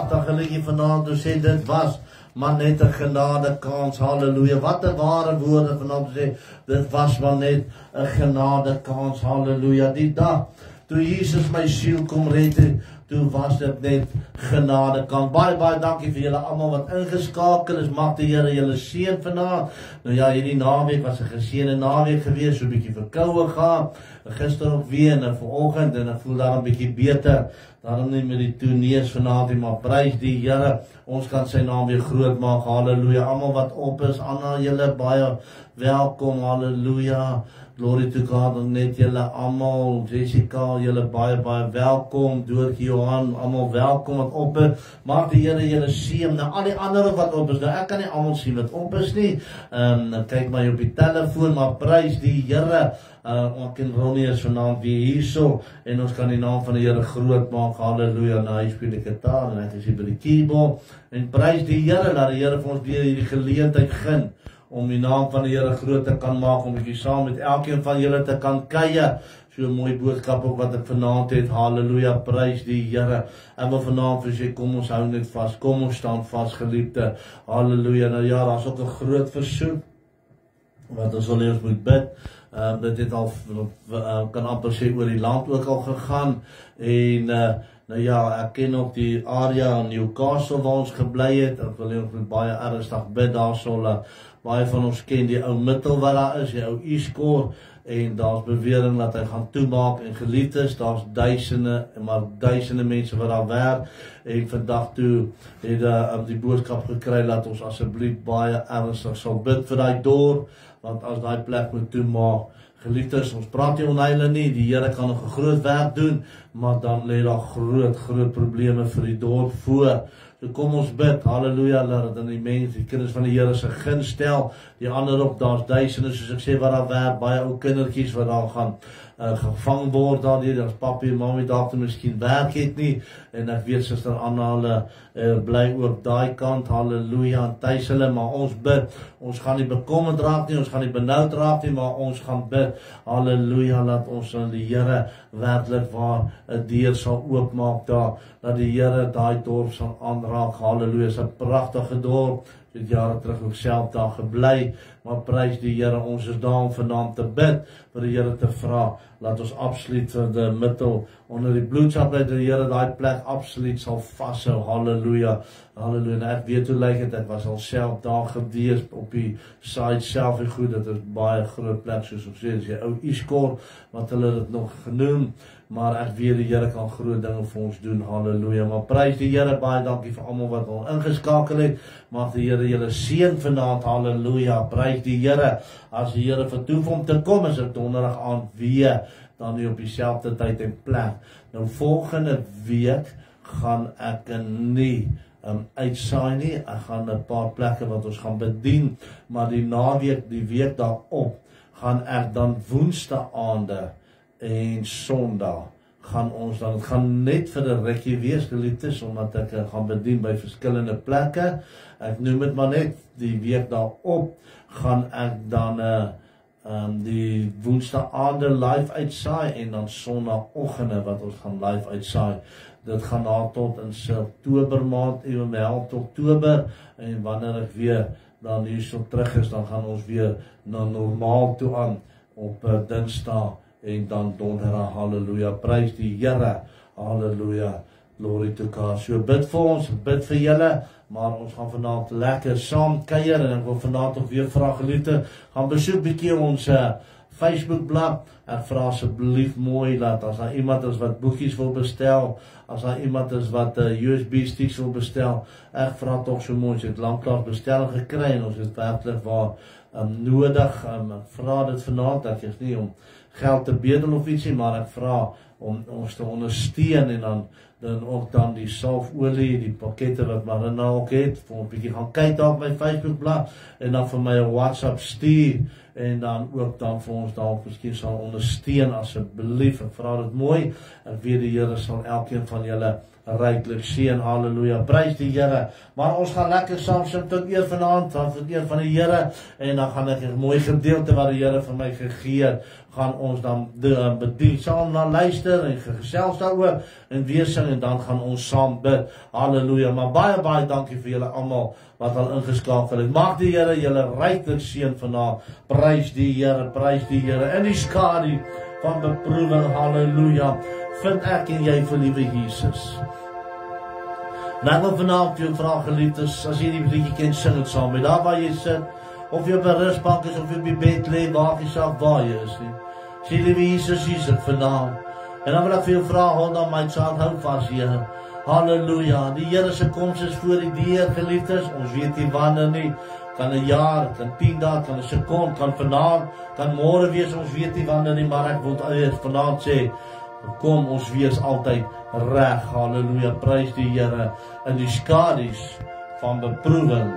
pragtige liedjie vanaand, toe sê dit was maar net 'n genadekans, halleluja. Wat 'n ware woorde vanaand te sê, dit was maar net 'n genadekans, halleluja. Die dag toe Jesus my siel kom red het, toe was dit net genadekans. Baie dankie vir julle almal wat ingeskakel is. Mag die Here julle seën vanaand. Nou ja, hierdie naweek was 'n geseënde naweek gewees, so 'n bietjie verkoue gaan. Gister ook weer en vanoggend en ek voel daar 'n bietjie beter. Daarom nie met die tournees vanaand nie, maar prys die Here. Ons kan sy naam weer groot maak. Halleluja. Almal wat op is, Anna, julle baie welkom. Halleluja. Glory to God, en net julle almal, Jessica, julle baie welkom, Doortjie, Johan, almal welkom wat op is. Mag die Here julle seën. Nou al die ander wat op is, nou ek kan nie almal sien wat op is nie. Kyk maar op die telefoon, maar prys die Here. Ek en Ronnie is vanaand weer hierso en ons kan die naam van die Here groot maak. Halleluja. Nou hy speel die gitaar en ek is hier by die keyboard en prys die Here dat die Here vir ons weer hierdie geleentheid gun om die naam van die Here groot te kan maak, om ek saam met elkeen van julle te kan kuier. So 'n mooi boodskap ook wat ek vanaand het. Halleluja, prys die Here. En wil vanaand vir sê, kom ons hou net vas, kom ons staan vas, geliefde. Halleluja. Nou ja, daar's ook 'n groot versoek wat ons wil moet bid. Dit het al kan amper sê oor die land ook al gegaan en nou ja, ek ken ook die area in Newcastle waar ons gebly het. Ek wil ons met baie ernstig bid daarso. Baie van ons ken die ou Mittel wat daar is, die ou Eastcore, en daar's bewering dat hy gaan toemaak en geliefdes, daar's duisende mense wat daar werk en vandag toe het die boodskap gekry dat ons asseblief baie ernstig sal bid vir daai dorp, want as daai plek moet toemaak, geliefdes, ons praat nie onheile nie, die Here kan nog 'n groot werk doen, maar dan lê daar groot probleme vir die dorp voor. So kom ons bid, halleluja, dat dan die mense, die kinders van die Here se gunst stel, die ander op, daar's duisende, soos ek sê, wat daar werk, baie ou kindertjies wat daar gaan gevang word daardeur, as papi en mami daar miskien werk het nie, en ek weet Suster Anna hulle bly ook daai kant, halleluja, en tuis hulle, maar ons bid, ons gaan nie bekommerd raak nie, ons gaan nie benoud raak nie, maar ons gaan bid, halleluja, dat ons aan die Here werklik waar 'n deur sal oopmaak daar, dat die Here daai dorp sal aanraak, halleluja, is 'n pragtige dorp, het jare terug ook self daar gebly, maar prys die Here, ons is daar om vanaand te bid, vir die Here te vra, laat ons absoluut vir die Mittel, onder die bloedstap dat die Here daai plek absoluut sal vashou, halleluja, halleluja, en ek weet hoe lyk het, ek was al self daar gewees, op die site self en goed, dit is baie groot plek, soos ons sê, dis die ou Eastcore, wat hulle dit nog genoem, maar ek weet die Here kan groot dinge vir ons doen, halleluja, maar prys die Here, baie dankie vir almal wat al ingeskakel het, mag die Here julle seën vanaand, halleluja, prys die Here, as die Here vertoef om te kom, is dit donderdag aand weer, dan nie op dieselfde tyd en plek. Nou volgende week gaan ek nie uitsaai nie, ek gaan 'n paar plekke wat ons gaan bedien, maar die naweek, die week daarop, gaan ek dan woensdae aande en Sondag gaan ons dan, het gaan net vir 'n rukkie wees, geliefdes, omdat ek gaan bedien by verskillende plekke. Ek noem dit maar net, die week daarop gaan ek dan die woensdae aande live uitsaai en dan Sondagoggende wat ons gaan live uitsaai. Dit gaan na tot in Oktober maand, ewenwel tot Oktober, en wanneer ek weer dan hierso terug is, dan gaan ons weer na normaal toe aan op Dinsdag en dan Donderdag, halleluja, prys die Here, halleluja, glory to God. So bid vir ons, bid vir julle, maar ons gaan vanaand lekker saam kuier, en ek wil vanaand ook weer vra, geliefde, gaan besoek bietjie ons Facebookblad. Ek vra asseblief mooi dat as daar iemand is wat boekies wil bestel, as daar iemand is wat USB sticks wil bestel, ek vra tog so mooi, ons het lanklaas bestelling gekry en ons het werklik waar nodig, ek vra dit vanaand, ek is nie om geld te bedel of ietsie, maar ek vra om ons te ondersteun en dan ook dan die salfolie, die pakkette wat Marina ook het, vir ons bietjie gaan kyk daar op my Facebookblad en dan vir my 'n WhatsApp stuur en dan ook dan vir ons dalk miskien sal ondersteun asseblief. Ek vra dit mooi. Ek weet die Here sal elkeen van julle ryklik seën. Halleluja. Prys die Here. Maar ons gaan lekker saam sing tot eer vanaand, tot eer van die Here, en dan gaan ek 'n mooi gedeelte wat die Here vir my gegee het, gaan ons dan bedien, saam na luister en gesels daaroor en weer sing, en dan gaan ons saam bid. Halleluja. Maar baie dankie vir julle almal wat al ingeskakel het. Mag die Here julle ryklik seën vanaand. Prys die Here, prys die Here. In die skadu van beproewing, halleluja, vind ek en jy vir liewe Jesus. Nou, ek wil vanaand jou vra, geliefdes, as jy die liedjie ken, sing het saam met, daar waar jy sit, of jy op 'n rusbank is, of jy op die bed lê, maak nie saak waar jy is nie. Sê liewe Jesus, hier is ek vanaand. En dan wil ek vir jou vra, hold on my child, hou vas, Here. Halleluja. Die Here se koms is voor die deur, geliefdes. Ons weet nie wanneer nie. Kan 'n jaar, kan 10 dae, kan 'n sekond, kan vanaand, kan môre wees, ons weet nie wanneer nie, maar ek wil eers vanaand sê, kom, ons wees altyd reg. Halleluja. Prys die Here. In die skadu's van beproewing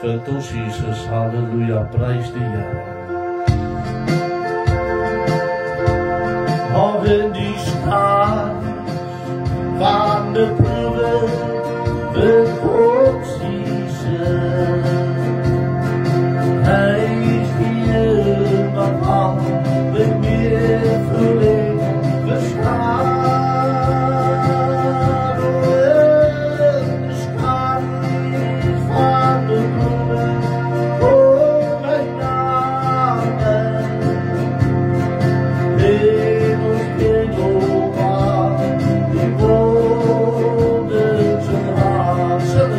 vind ons Jesus. Halleluja. Prys die Here. Of in die skadu's van beproewing vind ons Jesus. Hy is hier wat al met meer voeling bestaan. So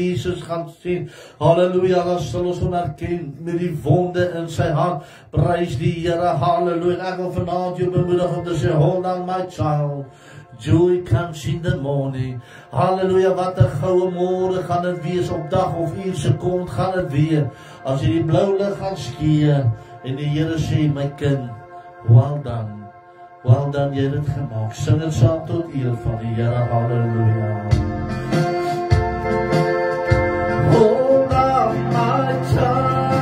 Jesus gaan sien. Halleluja, dan sal ons hom herken met die wonde in sy hand. Prys die Here, halleluja. Ek wil vanaand jou bemoedig om te sê, hold on my child. Joy comes in the morning. Halleluja, wat 'n goue môre gaan dit wees, op dag of uur sekond gaan dit weer. As jy die blou lig gaan skeer en die Here sê, my kind, well done. Well done, jy het dit gemaak. Sing dit saam tot eer van die Here, halleluja. Hold on my child,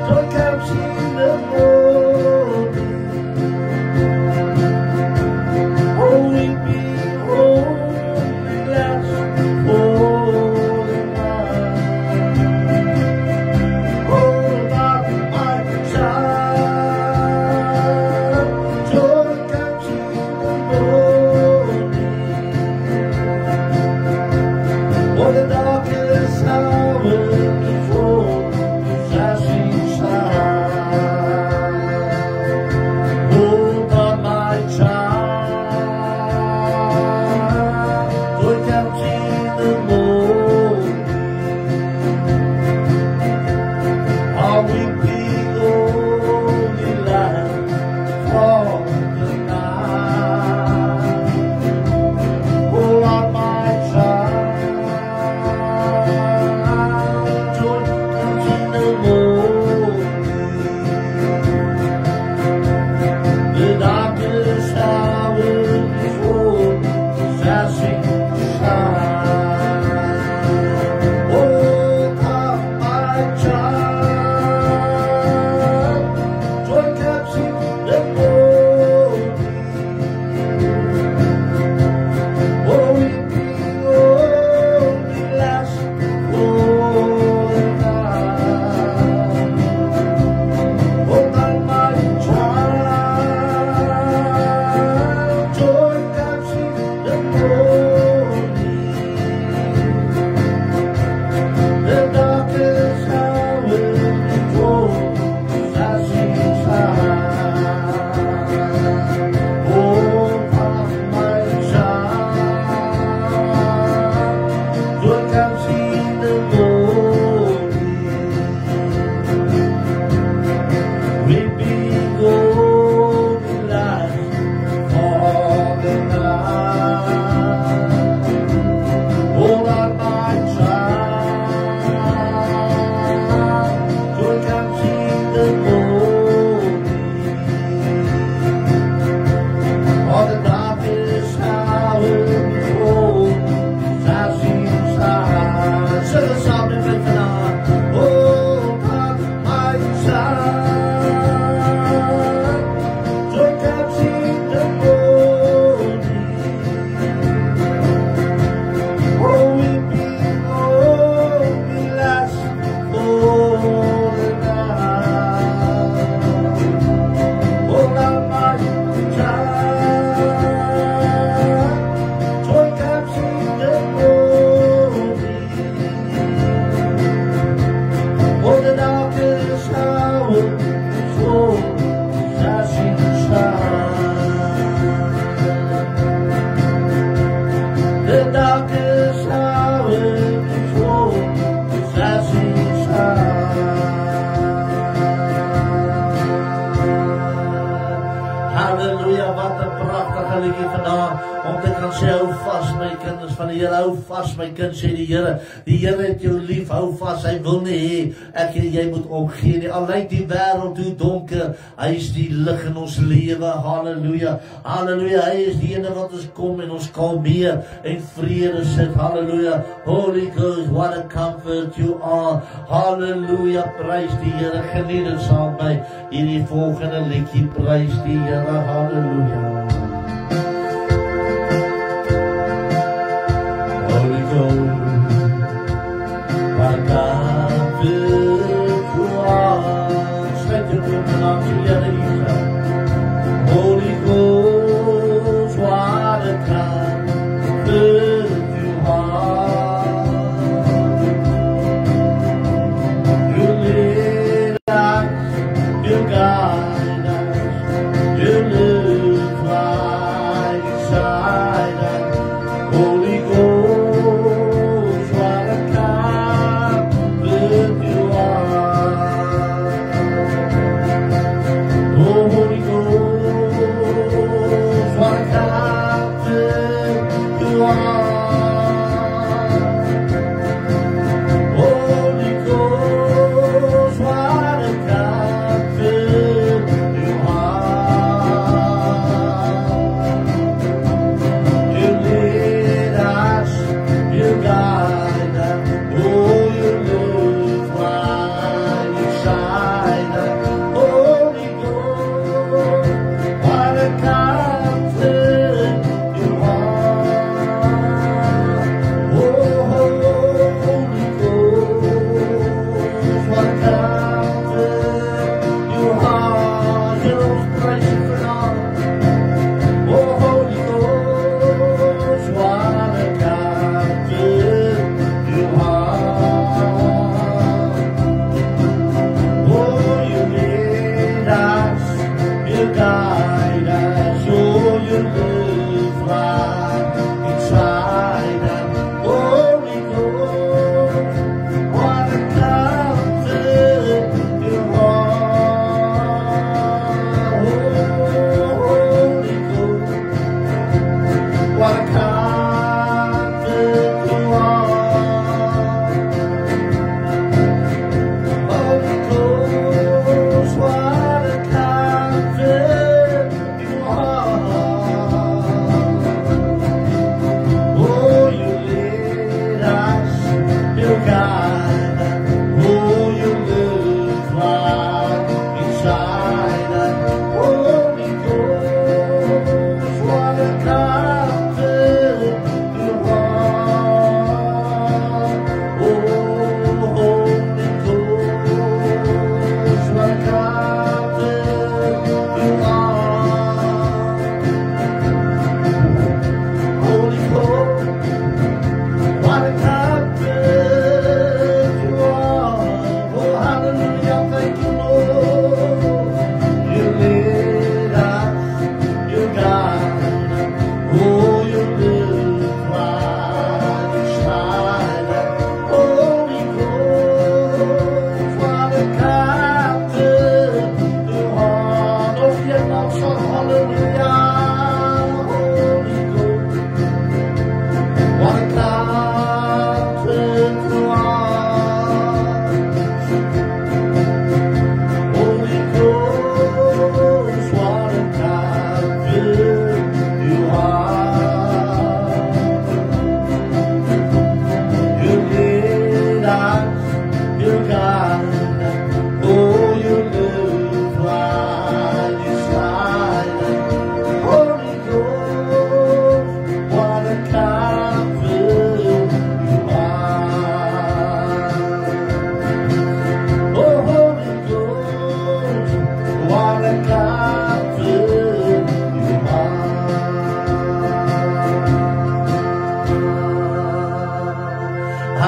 joy comes in the morning. Oh, we be holy last for the night. Hold on my child, joy comes in the morning. Oh, the darkest hour before the flashing sun. Hold on my child, joy comes in the morning. Are we being only light for the night? Hold on my child, joy comes in the morning. The darkest hour before the flashing sun. Hold on my child, joy comes in the morning. Oh, we only last for the night. Hold on my child, joy comes in the morning. The darkest hour before the flashing sun. Hold on my child, joy comes in the morning. Weeping only lasts for the night. Hold on my child, joy comes in the morning. Oh, the darkest hour before the flashing sun. Sing the song in faith tonight. Hold on my child, joy comes in the morning. Oh, weeping only lasts for the night. Hold on my child, joy comes in the morning. Oh, the darkest hour before the flashing sun. The darkest hour before the flashing sun. Halleluja, wat 'n pragtige liedjie vandag om te kan sê, hou vas my kinders van die Here, hou vas my kind, sê die Here. Die Here het jou lief, hou vas, hy wil nie hê ek en jy moet opgee nie. Al lyk die wêreld hoe donker, hy is die lig in ons lewe. Halleluja, halleluja, hy is die ene wat ons kom en ons kalmeer en vrede sit. Halleluja, Holy Ghost, what a comfort you are. Halleluja, prys die Here, geniet dit saam met my hierdie volgende liedjie, prys die Here, halleluja. Holy Ghost, what a comfort you are. Sluit je ogen aan je Here, Holy Ghost, what a comfort you are. You lead us, you guide us, you live right beside us. Holy Ghost,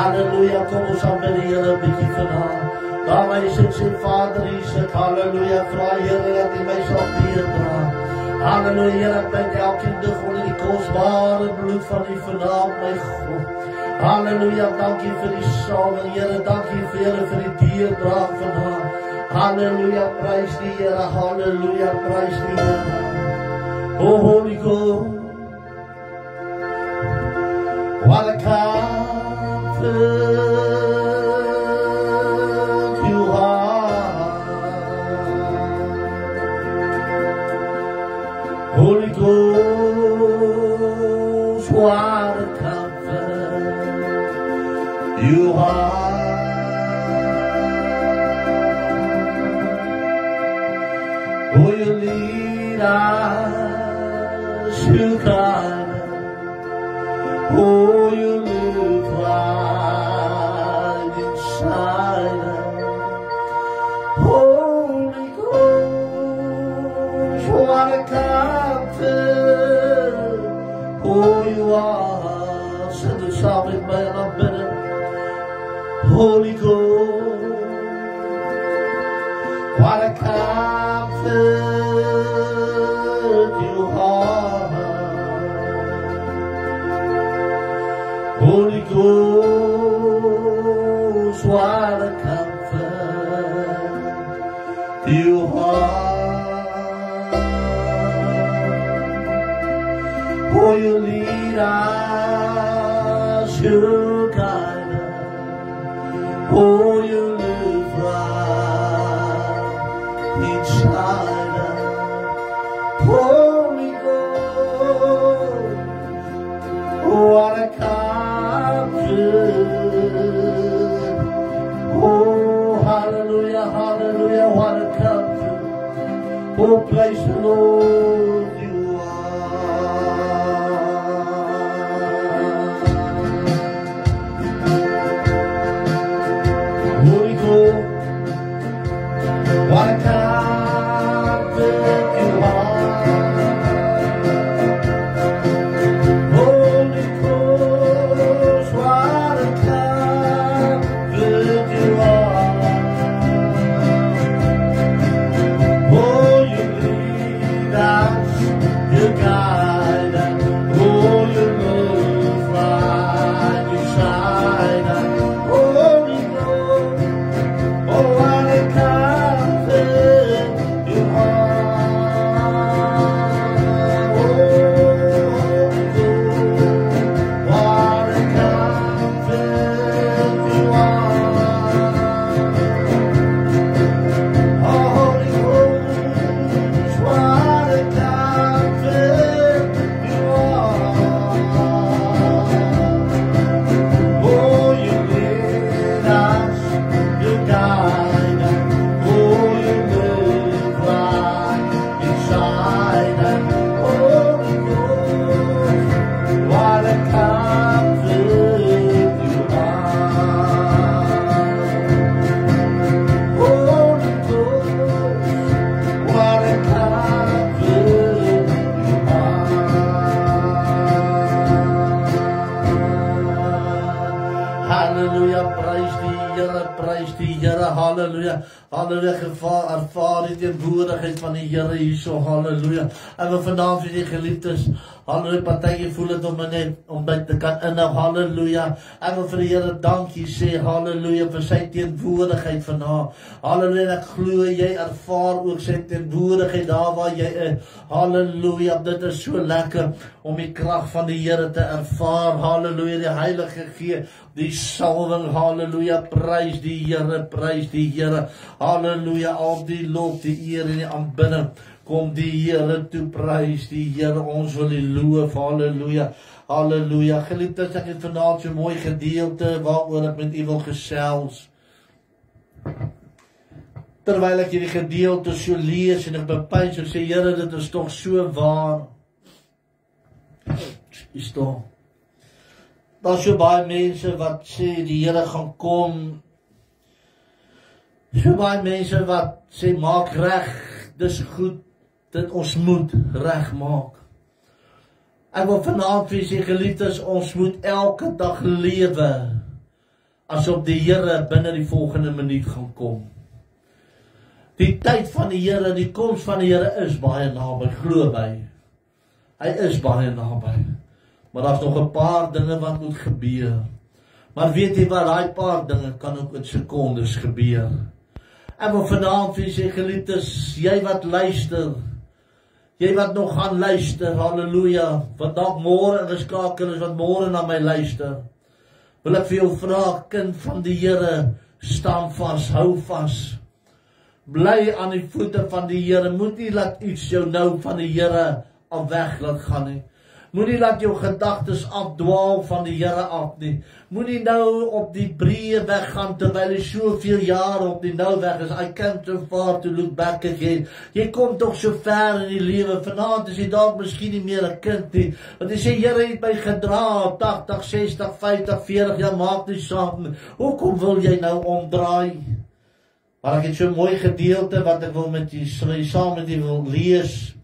Halleluja, kom ons aan by die Here 'n bietjie vanaand. Daar waar jy sit, sê Vader Jesus, halleluja, vra Here dat U my sal deurdra. Halleluja, Here, ek bid elkeen dig onder die kosbare bloed van U vanaand, my God. Halleluja, dankie vir die salwing, Here, dankie vir Here vir die deurdra vanaand. Halleluja, prys die Here, halleluja, prys die Here. Oh, Holy Ghost, what a comfort you are. Holy Ghost, what a comfort you are. Oh, you lead us to God. Oh, you live right inside us. Holy Ghost, what a comfort. Oh, you are. Send us out in my abundance. Holy Ghost, what a comfort you are. Holy Ghost, what a comfort you are. Oh, you lead us, you guide us. Oh, you live right inside us. Holy Ghost, what a comfort. Oh, hallelujah, hallelujah, what a comfort. Oh, praise the Lord, you are. Holy Ghost, what a comfort you are. Holy Ghost, what a comfort you are. Oh, you lead us, you guide us. Oh, you move right inside us. Holy Ghost, oh, what a comfort you are. Oh, Holy Ghost, what a comfort you are. Oh, Holy Ghost, what a comfort you are. Oh, you lead us, you guide us. Oh, you live right inside us. Holy Ghost, what a comfort you are. Holy Ghost, what a comfort you are. Hallelujah, praise die Here, hallelujah, hallelujah, ervaar die teenwoordigheid van die Here hierso, hallelujah. En we vanavond vir die geliefdes, hallelujah, partykie voel het om net, om by te kan inhou, hallelujah. En we vir die Here dankie sê, hallelujah, vir sy teenwoordigheid vanavond, hallelujah. En ek glo, jy ervaar ook sy teenwoordigheid daar waar jy is, hallelujah. Dit is so lekker om die krag van die Here te ervaar, hallelujah, die Heilige Gees, die salwing, hallelujah, prys die Here, hallelujah, al die lof, die eer en die aanbidding, kom die Here toe, prys die Here, ons wil die loof, hallelujah, hallelujah. Geliefdes, ek het vanavond so mooi gedeelte, waaroor ek met u wil gesels. Terwyl ek hierdie gedeelte so lees, en ek bepeins, en sê, Here, dit is toch so waar. Is toch. Daar is so baie mense wat sê, die Here gaan kom. So baie mense wat sê, maak reg, dis goed, dit ons moet reg maak. Ek wil vanavond vir sê, geliefdes, ons moet elke dag lewe asof die Here binne die volgende minuut gaan kom. Die tyd van die Here, die koms van die Here is baie naby, glo my. Hy is baie naby. Maar daar's nog 'n paar dinge wat moet gebeur. Maar weet jy wat, daai paar dinge kan ook in sekondes gebeur. Ek wil vanaand vir sê, geliefdes, jy wat luister, jy wat nog gaan luister, halleluja, wat dalk môre ingeskakel is, wat môre na my luister, wil ek vir jou vra, kind van die Here, staan vas, hou vas. Bly aan die voete van die Here, moet nie laat iets jou nou van die Here af weg laat gaan nie. Moenie laat jou gedagtes afdwaal van die Here af nie. Moenie nou op die breë weggaan terwyl jy soveel jaar op die nou weg is. I came too far to look back again. Jy kom toch so ver in die lewe. Vanaand is jy dalk miskien nie meer 'n kind nie. Want jy sê, Here het my gedra 80, 60, 50, 40 jaar, maak nie saak. Hoekom wil jy nou omdraai? Maar ek het so 'n mooi gedeelte wat ek wil met jy saam met jy wil lees.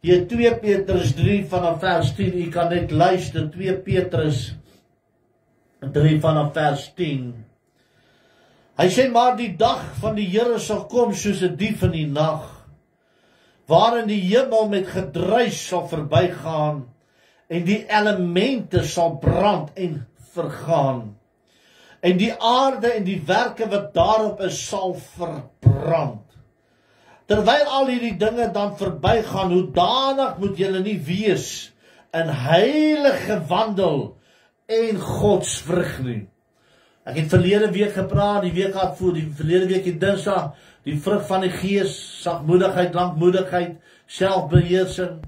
Hier 2 Petrus 3 vanaf vers 10, jy kan net luister, 2 Petrus 3 vanaf vers 10. Hy sê, maar die dag van die Here sal kom soos 'n dief in die nag, waarin die hemel met gedruis sal verbygaan, en die elemente sal brand en vergaan, en die aarde en die werke wat daarop is sal verbrand. Terwyl al hierdie dinge dan verbygaan, hoedanig moet julle nie wees in heilige wandel en godsvrug nie. Ek het verlede week gepraat, die week gehad voor, die verlede week die Dinsdag, die vrug van die Gees, sagmoedigheid, lankmoedigheid, selfbeheersing.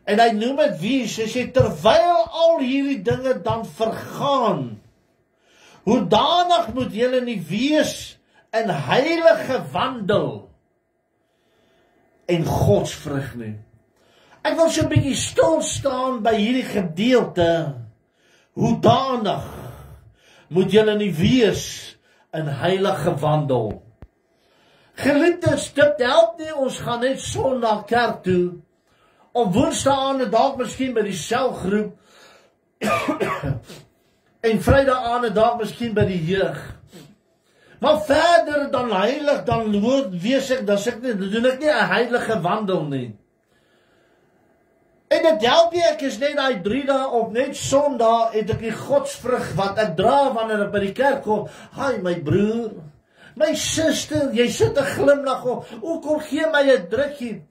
En hy noem het wees, hy sê, terwyl al hierdie dinge dan vergaan, hoedanig moet julle nie wees in heilige wandel en godsvrug nie. Ek wil so 'n bietjie stil staan by hierdie gedeelte. Hoedanig moet julle nie wees in heilige wandel. Geliefdes, dit help nie, ons gaan net Sondag kerk toe, op Woensdae dalk miskien by die selgroep, en Vrydae dalk miskien by die jeug. Maar verder dan heilig, dan wees ek, dan doen ek nie 'n heilige wandel nie. En dit help nie, ek is net daai 3 dae op net Sondag, het ek die godsvrug wat ek dra wanneer ek by die kerk kom. Hi my broer, my suster, jy sit 'n glimlag op. Kom gee my 'n drukkie.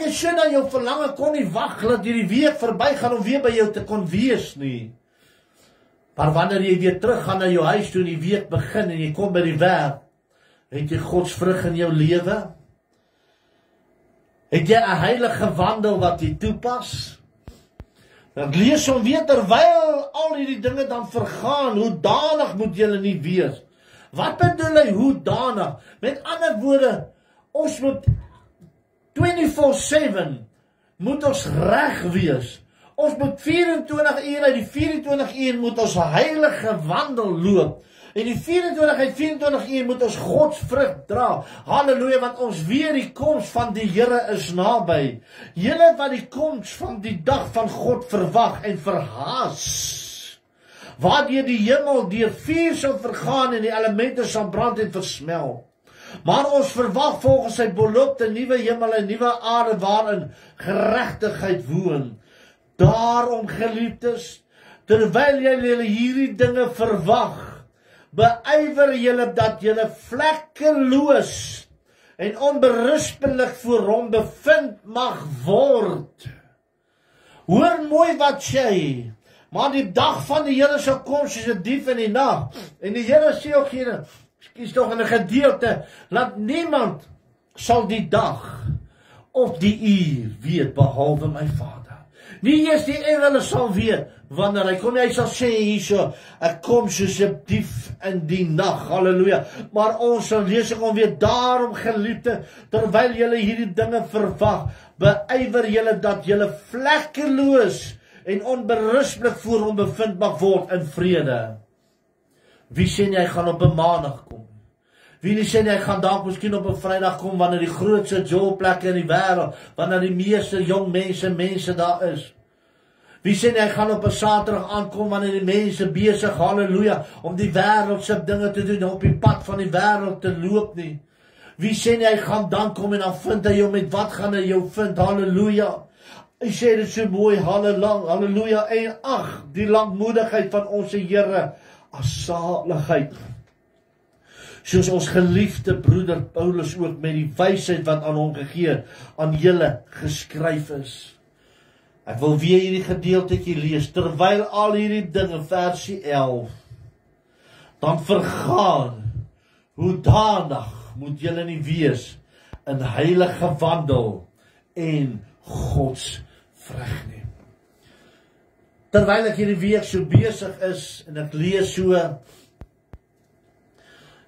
Ek sien dat jou verlange kon nie wag dat hierdie week verbygaan om weer by jou te kon wees nie. Maar wanneer jy weer terug gaan na jou huis toe en die week begin en jy kom by die werk, het jy godsvrug in jou lewe? Het jy 'n heilige wandel wat jy toepas? Dan lees hom weer, terwyl al hierdie dinge dan vergaan, hoedanig moet julle nie wees. Wat bedoel hy hoedanig? Met ander woorde, ons moet 24/7 moet ons reg wees. Ons moet 24 uur uit die 24 uur moet ons heilige wandel loop. En die 24 uur moet ons godsvrug dra. Halleluja, want ons weet die koms van die Here is naby. Julle wat die koms van die dag van God verwag en verhaas, waardeur die hemel deur vuur sal vergaan en die elemente sal brand en versmel. Maar ons verwag volgens sy belofte nuwe hemel en nuwe aarde waarin geregtigheid woon. Daarom, geliefdes, terwyl julle hierdie dinge verwag, beywer julle dat julle vlekkeloos en onberispelik voor hom bevind mag word. Hoor mooi wat sê, maar die dag van die Here sal kom soos 'n dief in die nag. En die Here sê ook hier, skies tog in 'n gedeelte, laat niemand sal die dag of die uur weet behalwe my Vader. Nie eers die engele sal weet wanneer hy kom. Hy sal sê hierso, ek kom soos 'n dief in die nag. Halleluja. Maar ons sal lees ek weer, daarom geliefde, terwyl julle hierdie dinge verwag, beywer julle dat julle vlekkeloos en onberispelik voor hom bevind mag word in vrede. Wie sê jy gaan op 'n Maandag kom? Wie sê jy gaan dalk miskien op 'n Vrydag kom wanneer die grootste jolplekke in die wêreld, wanneer die meeste jong mense daar is? Wie sê hy gaan op 'n Saterdag aankom wanneer die mense besig, halleluja, om die wêreldse dinge te doen, op die pad van die wêreld te loop nie. Wie sê hy gaan dan kom en dan vind hy jou met wat gaan hy jou vind, halleluja. Hy sê dit so mooi, halleluja, en ag, die langmoedigheid van ons Here as saligheid. Soos ons geliefde broeder Paulus ook met die wysheid wat aan hom gegee, aan julle geskryf is. Ek wil weer hierdie gedeeltetjie lees, terwyl al hierdie dinge, versie 11, dan vergaan, hoedanig moet julle nie wees in heilige wandel en Gods vrug nie. Terwyl ek hierdie week so besig is, en ek lees so,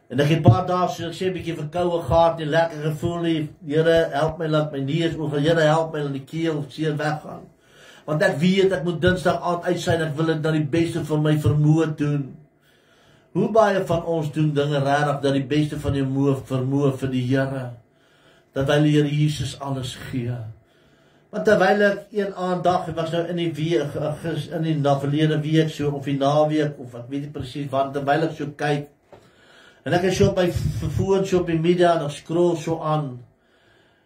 en ek het paar dae, so ek sê, 'n bietjie verkoue gehad, nie lekker gevoel nie, Here, help my, laat my neus oog, Here, help my, laat die keel seer weggaan. Want ek weet, ek moet Dinsdag aand uit zijn, ek wil dit na die beste van my vermoë doen. Hoe baie van ons doen dinge regtig, dat die beste van die vermoë vir die Here, dat hy die Here Jesus alles gee. Want terwyl ek een aand dag, ek was nou in die week, in die verlede week, so, of die naweek, of ek weet nie presies, want terwyl ek so kyk, en ek is so op my foon, so op die media, en ek scroll so aan,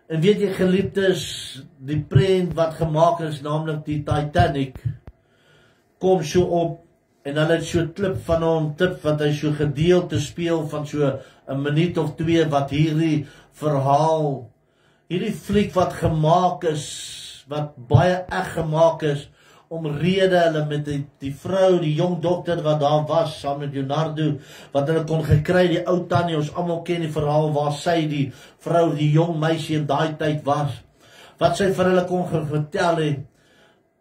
en weet jy geliefdes, die prent wat gemaak is, namelijk die Titanic, kom so op, en hulle het so klip van hom, wat hy so gedeelte speel, van so 'n minuut of 2, wat hierdie verhaal, hierdie fliek wat gemaak is, wat baie eg gemaak is, omrede hulle met die vrou, die jong dokter wat daar was, saam met Leonardo, wat hulle kon gekry, die ou tannie, ons almal ken die verhaal, waar sy die vrou, die jong meisie in daai tyd was, wat sy vir hulle kon vertel het,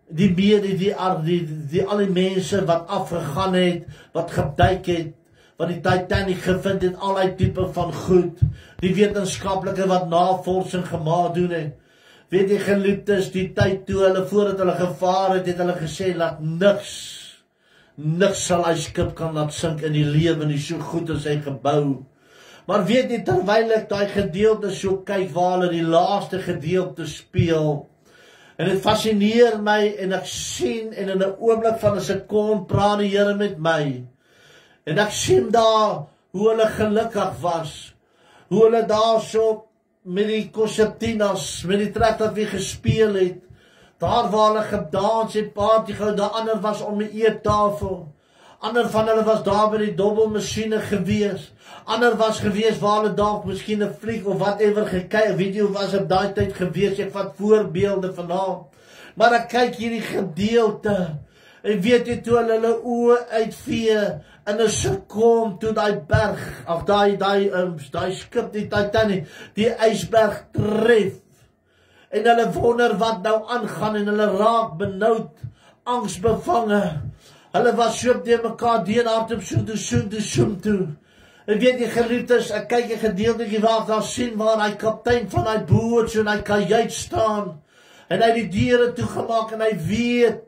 die al die mense wat afgegaan het, wat geduik het, wat die Titanic gevind het, al die type van goed, die wetenskaplike wat navorsing gemaak doen het. Weet jy geliefdes, die tyd toe hulle, voordat hulle gevaar het, het hulle gesê, laat niks sal hy skip kan laat sink in die lewe, nie so goed as hy gebou. Maar weet jy, terwyl ek die gedeelte so kyk, waar hulle die laaste gedeelte speel, en het fascineer my, en ek sien, en in 'n oomblik van 'n sekond praat die Here met my, en ek sien daar, hoe hulle gelukkig was, hoe hulle daar so, met die concertinas, met die trek wat weer gespeel het, daar waar hulle gedans het, party gehou, daar ander was om die eettafel, ander van hulle was daar by die dobbelmasjiene gewees, ander was gewees waar hulle dalk miskien 'n fliek of whatever gekyk, weet jy hoe was op daai tyd gewees, ek vat voorbeelde vandaan, maar ek kyk hierdie gedeelte, en weet jy toe hulle oë uitvee, in 'n sekond toe die berg, of die skip, die Titanic, die ysberg tref, en hulle wonder wat nou aangaan, en hulle raak benoud, angsbevange, hulle was so op mekaar, deen hardop soen toe, en weet jy geliefdes, ek kyk 'n gedeeltjie waar ek daar sien, waar hy kaptein van hy boot, so in hy kajuit staan, en hy die deure toegemaak, en hy weet,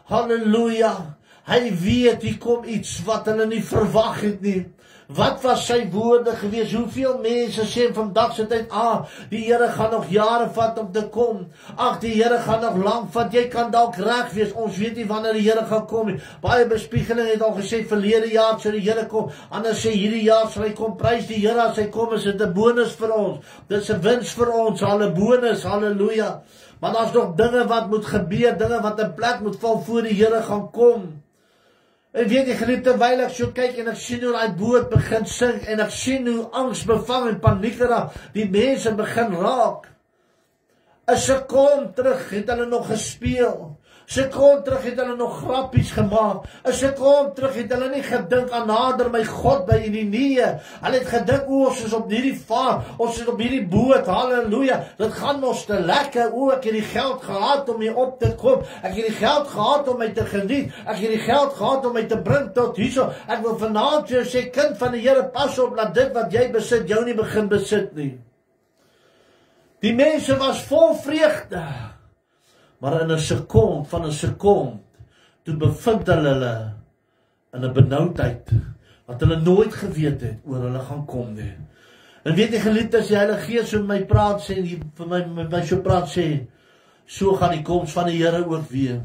halleluja, hy weet, hier kom iets wat hulle nie verwag het nie. Wat was sy woorde gewees? Hoeveel mense sê vandag se tyd, die Here gaan nog jare vat om te kom. Ag, die Here gaan nog lank vat. Jy kan dalk reg wees. Ons weet nie wanneer die Here gaan kom nie. Baie bespiegeling het al gesê verlede jaar sou die Here kom. Ander sê hierdie jaar sal hy kom. Prys die Here as hy kom, is dit 'n bonus vir ons. Dit is 'n wins vir ons. Hulle bonus, halleluja. Maar daar's nog dinge wat moet gebeur, dinge wat in plek moet val voor die Here gaan kom. En weet jy geliefde, terwyl ek so kyk en ek sien hoe die boot begin sink en ek sien hoe angs bevang en paniek raak, die mense begin raak. 'n Sekonde terug het hulle nog gespeel. 'n Sekonde terug het hulle nog grappies gemaak. 'n Sekonde terug het hulle nie gedink aan nader my God by in die nie. Hulle het gedink, ons is op hierdie vaart, ons is op hierdie boot, halleluja, dit gaan ons te lekker, ek het die geld gehad om hier op te kom, ek het die geld gehad om my te geniet, ek het die geld gehad om my te bring tot hierso, ek wil vanaand jou sê, kind van die Here, pas op, laat dit wat jy besit, jou nie begin besit nie. Die mense was vol vreugde, maar in 'n sekond, toe bevind hulle in 'n benoudheid, wat hulle nooit geweet het, oor hulle gaan kom nie. En weet jy geliefdes, die Heilige Gees so met my praat, sê, vir my so praat, sê, so gaan die koms van die Here ook weer.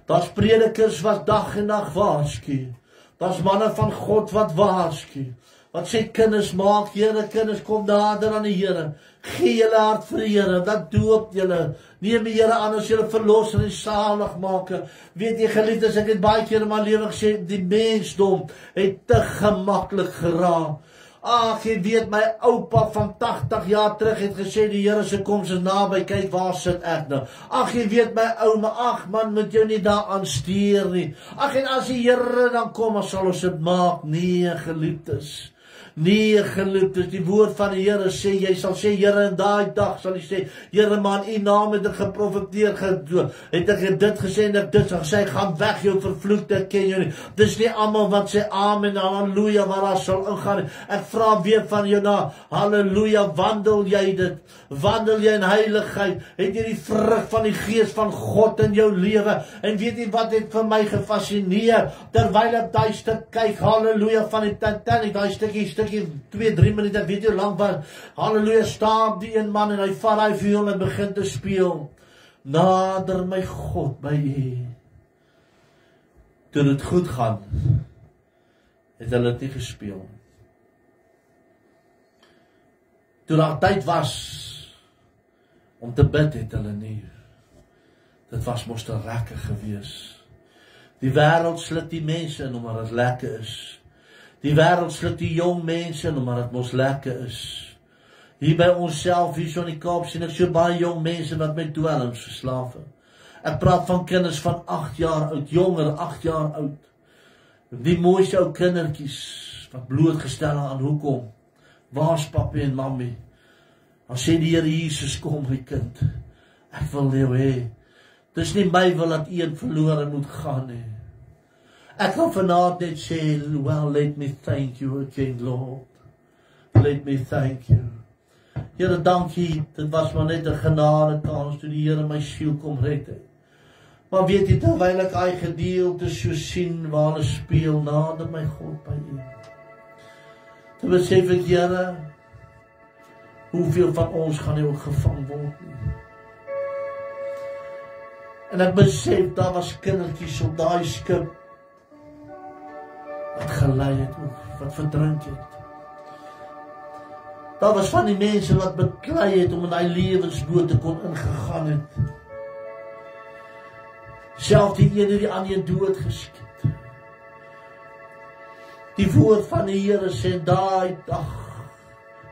Daar's predikers wat dag en nag waarsku. Daar's manne van God wat waarsku. Wat sê kinders maak, Here, kinders kom nader aan die Here. Gee julle hart vir die Here, dat doop julle. Neem die Here aan as julle verlosser en saligmaker. Weet jy geliefdes, ek het baie keer in my lewe gesê, die mensdom het te gemaklik geraak. Ag, jy weet, my oupa van 80 jaar terug het gesê, die Here se koms is naby, kyk waar sit ek nou. Ag, jy weet, my ouma, ag man, moet jou nie daaraan steur nie. Ag, en as die Here dan kom, dan sal ons dit maak. Nee, geliefdes. Nee, geliefdes, die woord van die Here sê, jy sal sê, Here, in daai dag sal jy sê, Here man, u naam het ek geprofeteer, het ek dit gesê en ek dit gesê, gaan weg jou vervloekte, ek ken jou nie. Dis nie almal wat sê amen, halleluja, waar daar sal ingaan. Ek vra weer van jou na, halleluja, wandel jy dit? Wandel jy in heiligheid? Het jy die vrug van die gees van God in jou lewe? En weet jy wat het vir my gefascineer? Terwyl ek daai stuk kyk, halleluja, van die Titanic, daai stukkie 2-3 minute, ek weet jy hoe lang was, halleluja, staan die een man en hy vat hy viool en begin te speel. Nader my God by u. Toe dit goed gaan, het hulle dit nie gespeel. Toe daar tyd was om te bid, het hulle nie. Dit was mos te lekker gewees. Die wêreld sluk die mense in omdat dit lekker is. Die wêreld sluk die jong mense in omdat dit mos lekker is. Hier by onsself, hier so in die Kaap, sien ek so baie jong mense wat met dwelms verslaaf is. Ek praat van kinders van 8 jaar oud, jonger, 8 jaar oud. Die mooiste ou kindertjies wat blootgestel aan hoekom? Waar's papi en mammy? Dan sê die Here Jesus, kom my kind. Ek wil jou hê. Dis nie my wil dat een verlore moet gaan nie. Ek kan vanaand net sê, well, let me thank you again, Lord. Let me thank you. Here, dankie, dit was maar net 'n genade kans toe die Here my siel kom red het. Maar weet jy, terwyl ek hy gedeelte so sien, waar hulle speel, nader my God by u. Toe besef ek, Here, hoeveel van ons gaan nie ook gevang word nie. En ek besef, daar was kindertjies op daai skip, wat gelei het ook, wat verdrink het. Daar was van die mense wat beklei het om in die lewensboot te kon ingegaan het. Self die ene die ander dood geskiet. Die woord van die Here sê, daai dag,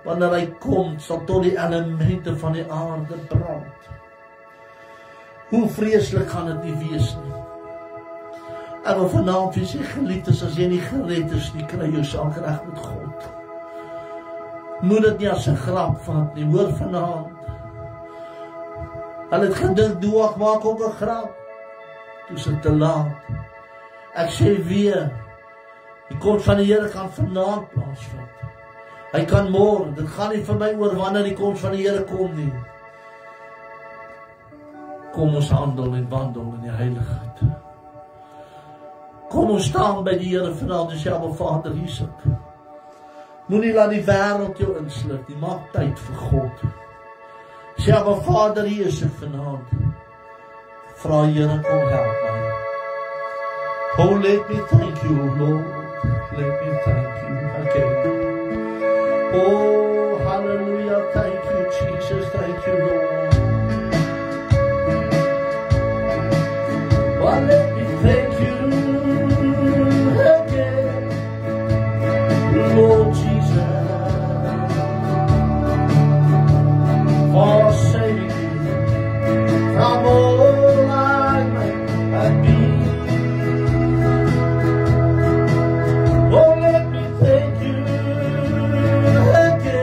wanneer hy kom, sal tot die elemente van die aarde brand. Hoe vreeslik gaan dit nie wees nie. En wil vanaand vir sy geliefdes, as jy nie gered is nie, kry jou saak reg met God. Moet dit nie as 'n grap vat nie, hoor vanaand. Hulle het gedink, Noag maak ook 'n grap. Toe is dit te laat. Ek sê weer, die koms van die Here kan vanaand plaasvind. Hy kan môre, dit gaan nie vir my oor wanneer die koms van die Here kom nie. Kom ons handel en wandel in die heiligheid. Kom ons staan by die Here vanaand en sê, Abba Vader, hier sit. Moenie laat die wêreld jou insluk nie, maak tyd vir God. Sê, Abba Vader, hier is ek vanaand. Vra Here, kom help my. Oh, let me thank you, Lord. Let me thank you again. Oh, hallelujah, thank you, Jesus, thank you, Lord. Oh, let me thank you again, Lord Jesus, for saving me from all I might have been. Oh, let me thank you again.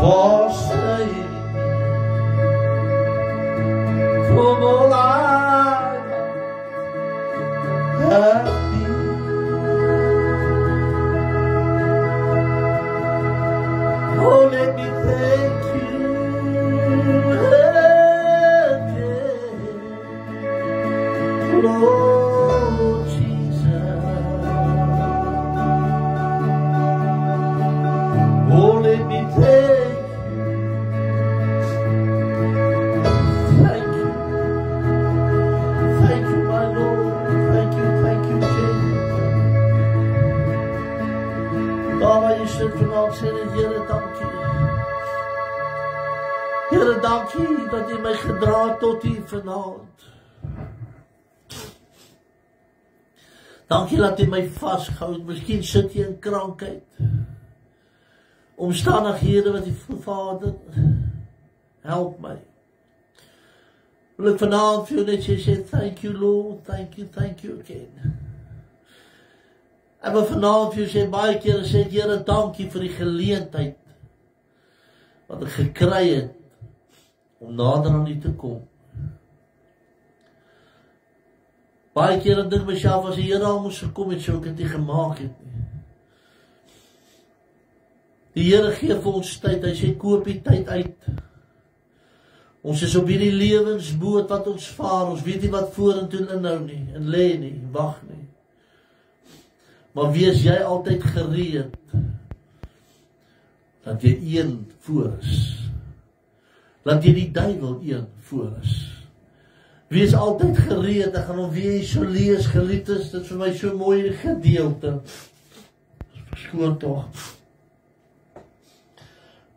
forsake from all I have been. Oh, let me thank you again, Lord Jesus. Oh, let me thank vanavond sê dit, Here, dankie. Here, dankie dat U my gedra het tot hier vanavond. Dankie dat U my vasgehou het. Miskien sit jy in krankheid. Omstandighede wat U voel, Vader, help my. Wil ek vanavond vir U net sê, thank you, Lord, thank you again. En wil vanavond vir U sê, baie kere sê, Here, dankie vir die geleentheid wat ek gekry het om nader aan U te kom. Baie kere dink myself, as die Here al moes gekom het, sou ek dit nie gemaak het nie. Die Here gee vir ons tyd, hy sê, koop die tyd uit. Ons is op hierdie lewensboot wat ons vaar, ons weet nie wat vorentoe inhou nie, en lê nie, wag nie. Maar wees jy altyd gereed, dat jy een voor is. Laat jy die duiwel een voor is. Wees altyd gereed, ek gaan hom weer so lees, geliefdes, dit is vir my so mooi gedeelte. Verskoon tog.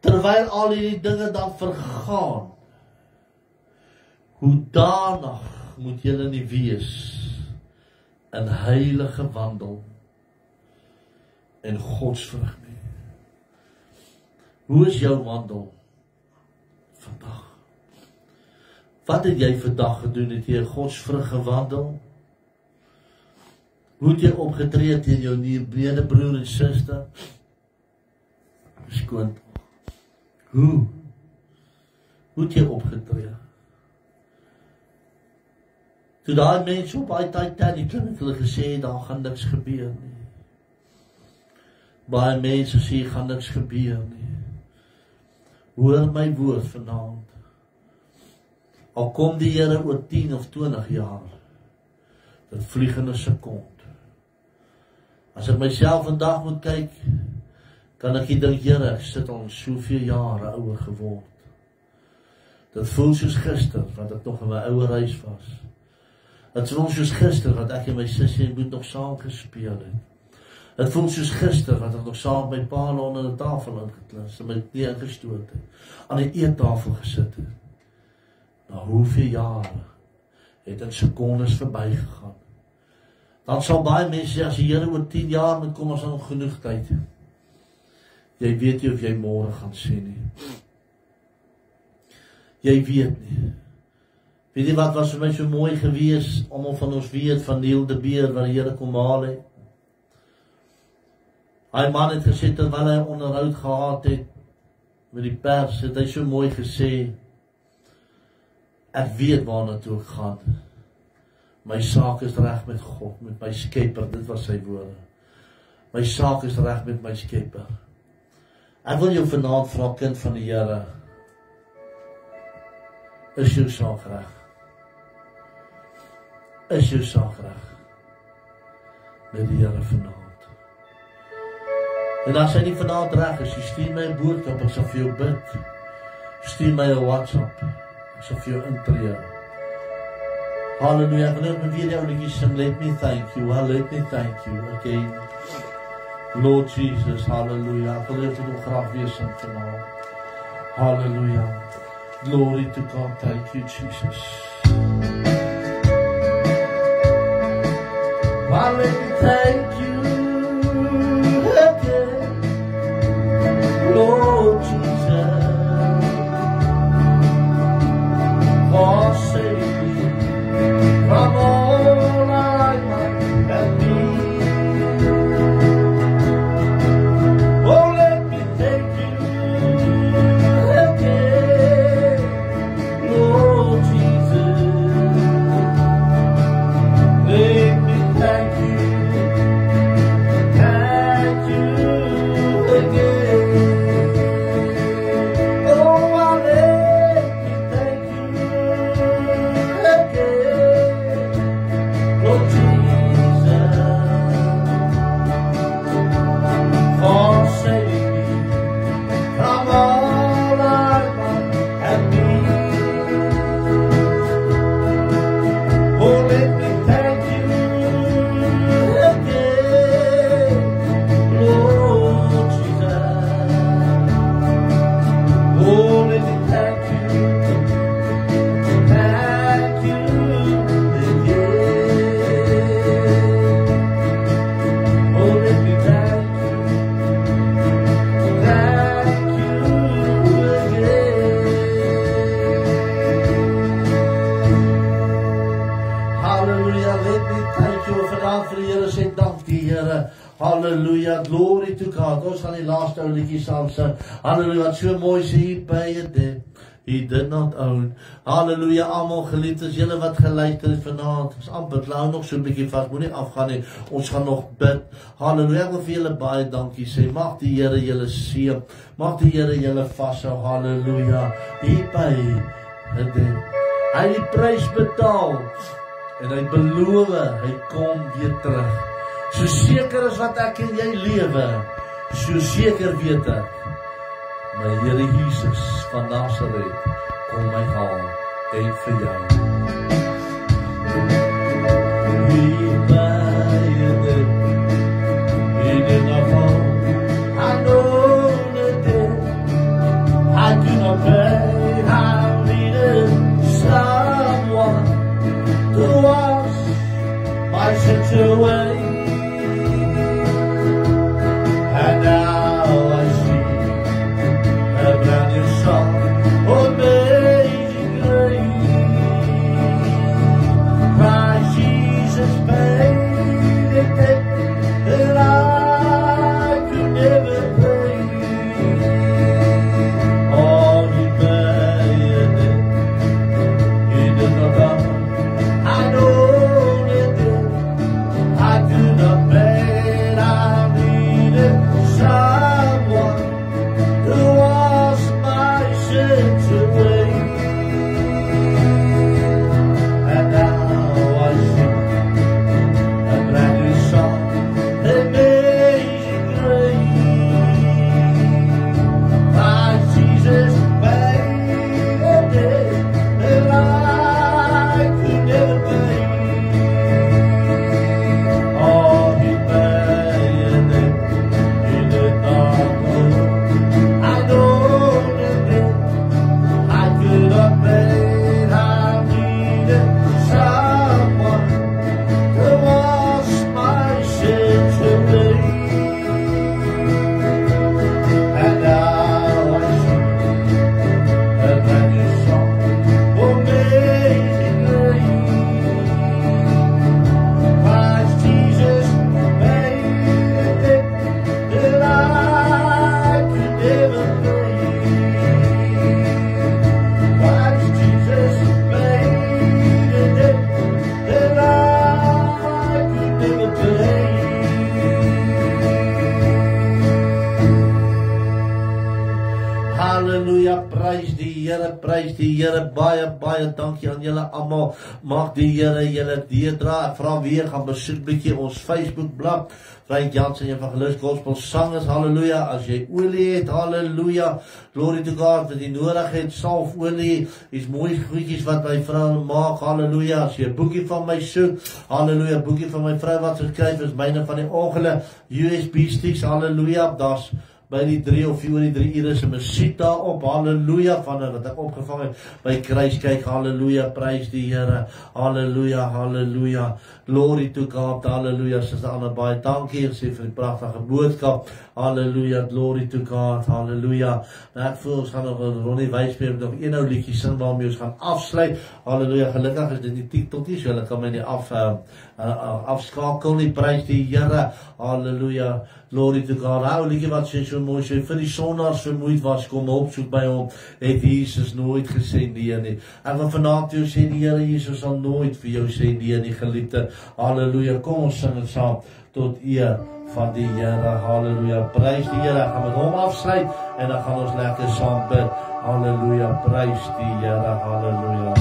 Terwyl al die dinge dan vergaan, hoe danig moet julle nie wees in heilige wandel en godsvrug nie. Hoe is jou wandel vandag? Wat het jy vandag gedoen? Het jy godsvrug gewandel? Hoe het jy opgetree teen jou medebroer en suster? Verskoon tog. Hoe het jy opgetree? Toe daai mense op daai Titanic het hulle gesê, daar gaan niks gebeur nie. Baie mense sê, gaan niks gebeur nie. Hoor my woord vanaand. Al kom die Here oor 10 of 20 jaar, dit vlieg in 'n sekond. As ek myself vandag moet kyk, kan ek nie dink, Here, ek sit al soveel jare ouer geword. Dit voel soos gister, wat ek nog in my ouer huis was. Dit voel soos gister, wat ek en my sussie en Boet nog saam gespeel het. Dit voel soos gister, wat ek nog saam met my pa onder die tafel ingeklis, en my knie ingestoot het, aan die eettafel gesit het. Na hoeveel jare het in sekondes verby gegaan. Dan sal baie mense sê, as die Here oor 10 jaar moet kom, as dan nog genoeg tyd. Jy weet nie of jy môre gaan sien nie. Jy weet nie. Weet jy wat was vir my so mooi gewees, almal van ons weet van Neil de Beer, wat die Here kom haal het. Hy man het gesê, terwyl hy onderhoud gehad het met die pers, het hy so mooi gesê, ek weet waarna toe ek gaan. My saak is reg met God, met my Skepper, dit was sy woorde. My saak is reg met my Skepper. Ek wil jou vanaand vra, kind van die Here, is jou saak reg? Is jou saak reg met die Here vanaand? En as hy nie vanaand reg is, stuur my 'n boodskap, ek sal vir jou bid. Stuur my 'n WhatsApp, ek sal vir jou intree. Halleluja, ek wil net weer jou liedjie sing, let me thank you, let me thank you, again. Lord Jesus, halleluja, ek wil net nog graag weer sing vanaand. Halleluja, glory to God, thank you Jesus. Let me thank you again, Lord Jesus, for saving me from all I might have been. Oh, let me thank you ons gaan die laaste ou liedjie saam sing. Halleluja, wat so mooi sê, he paid it. He did not own. Halleluja, almal geliefdes, julle wat geluister het vanaand. Ons amper hou nog so 'n bietjie vas, moenie afgaan nie. Ons gaan nog bid. Halleluja, ek wil vir julle baie dankie sê. Mag die Here julle seën. Mag die Here julle vashou. Halleluja. He paid it. Hy het die prys betaal. En hy beloof, hy kom weer terug. So seker as wat ek en jy lewe, so seker weet ek, my Here Jesus van Nazareth kom my haal en vir jou. He paid it. He did not fall. I know the day. I do not pay. I needed someone to wash my sins away. And now I see a brand new song, amazing grace. Christ Jesus paid a debt that I could never pay. Oh, he paid it. He did not come. I know that I could not pay. I needed someone to wash my sins away. And now I sing a brand new song, amazing grace. Christ Jesus paid a debt that I could never pay. Oh, he paid it. He did not know. I know that I could have paid. I needed someone to wash my sins away. And now I sing a brand new song, amazing grace. Christ Jesus paid a debt that I could never pay. Christ Jesus paid a debt that I could never pay. Halleluja, prys die Here, prys die Here. Baie, baie dankie aan julle almal. Mag die Here julle deurdra. Ek vra weer, gaan besoek bietjie ons Facebook blad. Frank Jansen, Evangelist Gospel Sangers, halleluja. As jy olie het, halleluja. Glory to God, wat jy nodig het, salfolie, is mooi goedjies wat my vrou maak, halleluja. As jy 'n boekie van my soek, halleluja, boekie van my vrou wat geskryf is, myne van die ongeluk, USB sticks, halleluja. Daar's by die 3 of 4 oor die 3 ure se musiek daarop, halleluja, van wat ek opgevang het by Kruiskyk, halleluja, prys die Here, halleluja, halleluja, glory to God, halleluja, Suster Anna, baie dankie, en sê vir die pragtige boodskap, halleluja, glory to God, halleluja, en ek voel, ons gaan nog Ronnie Wijsbeer, nog een ou liedjie sing, waarmee ons gaan afsluit, halleluja, gelukkig is dit die titeltjie, so hulle kan my nie afskakel nie, prys die Here, halleluja, glory to God, ou liedjie wat sê so mooi, sê, vir die sondaars vermoeid was, kom opsoek by hom, het Jesus nooit gesê nee nie. Ek wil vanaand jou sê, die Here Jesus sal nooit vir jou sê nee nie, geliefde. Halleluja, kom ons sing het saam, tot eer van die Here, halleluja, prys die Here, ek gaan met hom afsluit, en dan gaan ons lekker saam bid, halleluja, prys die Here, halleluja.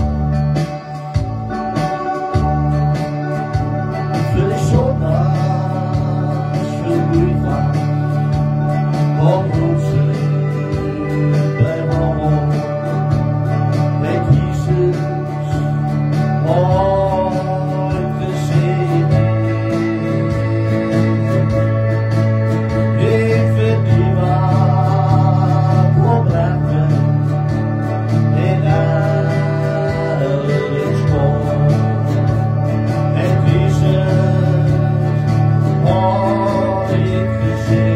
Vir die sondaars vermoeid was, kom opsoek by hom, het Jesus ooit gesê nee. Ek vir die wat oprechte en alles kom, het Jesus ooit gesê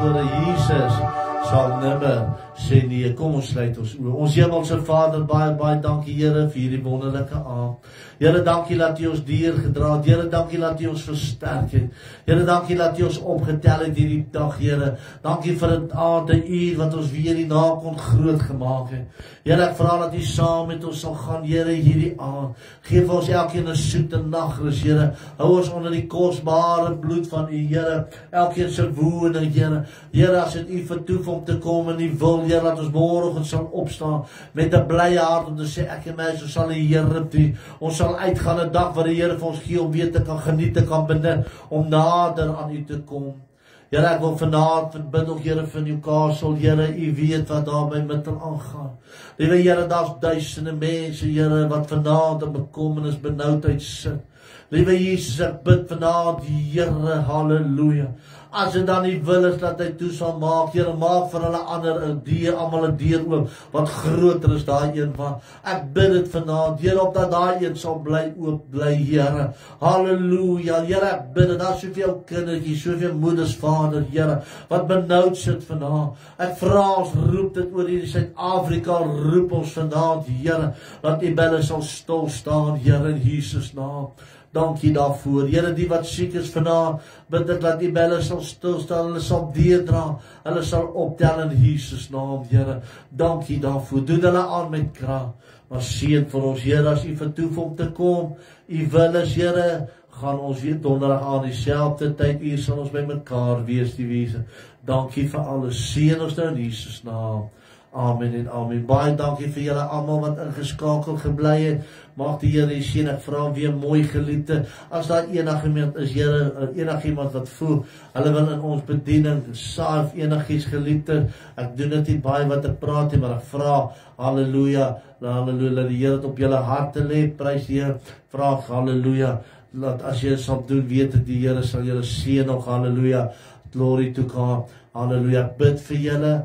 woorde, Jesus sal nimmer sê nee. Kom ons sluit ons oë. Ons hemelse Vader, baie dankie Here vir hierdie wonderlike aand. Here, dankie dat U ons deurgedra het. Here, dankie dat U ons versterk het. Here, dankie dat U ons opgetel het hierdie dag, Here. Dankie vir 'n aand, 'n uur wat ons weer hierna kon groot gemaak het. Here, ek vra dat U saam met ons sal gaan, Here, hierdie aand. Geef ons elkeen 'n soete nagrus, Here. Hou ons onder die kosbare bloed van U, Here. Elkeen se woning, Here. Here, as dit U vertoef om te kom en U wil, Here, dat ons môreoggend sal opstaan met 'n blye hart om te sê, ek en my sal die Here dien. Ons sal uitgaan 'n dag wat die Here vir ons gee om weer te kan geniet, te kan benut, om nader aan U te kom. Here, ek wil vanaand bid ook, Here, vir Newcastle. Here, U weet wat daar by middel aangaan. Liewe Here, daar's duisende mense, Here, wat vanaand in bekommernis, benoudheid sit. Liewe Jesus, ek bid vanaand, Here, halleluja. As dit dan nie wil is dat hy toe sal maak, Here, maak vir hulle ander 'n deur, almal 'n deur oop, wat groter is daai een van. Ek bid dit vanaand, Here, opdat daai een sal bly oop bly, Here. Halleluja. Here, ek bid dit, daar soveel kindertjies, soveel moeders, vader, Here, wat benoud sit vanaand. Ek vra ons, roep dit oor hierdie Suid-Afrika, roep ons vanaand, Here, dat U belle sal stil staan, Here, in Jesus naam. Dankie daarvoor. Here, die wat siek is vanaand, bid ek dat die belle sal stilstaan, hulle sal deurdra, hulle sal optel in Jesus naam, Here. Dankie daarvoor. Doen hulle aan met krag. Maar seën vir ons, Here, as U vertoef om te kom, U wil is, Here, gaan ons weer donderdag aan dieselfde tyd, U sal ons by mekaar wees, die wese. Dankie vir alles. Seën ons nou in Jesus naam. Amen en amen. Baie dankie vir julle almal wat ingeskakel gebly het. Mag die Here U seën. Ek vra weer mooi geliefde, as daar enigiemand is, Here, enigiemand wat voel, hulle wil in ons bediening saai of enigiets geliefde. Ek doen dit nie baie wat ek praat nie, maar ek vra, halleluja, halleluja, dat die Here dit op julle harte lê. Prys die Here. Vra, halleluja, dat as jy sal doen, weet dat die Here sal julle seën nog, halleluja. Glory to God. Halleluja. Bid vir julle.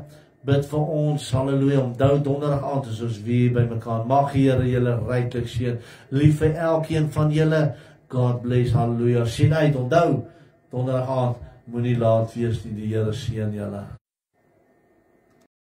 Bid vir ons, halleluja, onthou donderdag aand is ons weer by mekaar. Mag die Here julle ryklik seën. Lief vir elkeen van julle. God bless, halleluja. Sien uit, onthou, donderdag aand moenie laat wees nie. Die Here seën julle.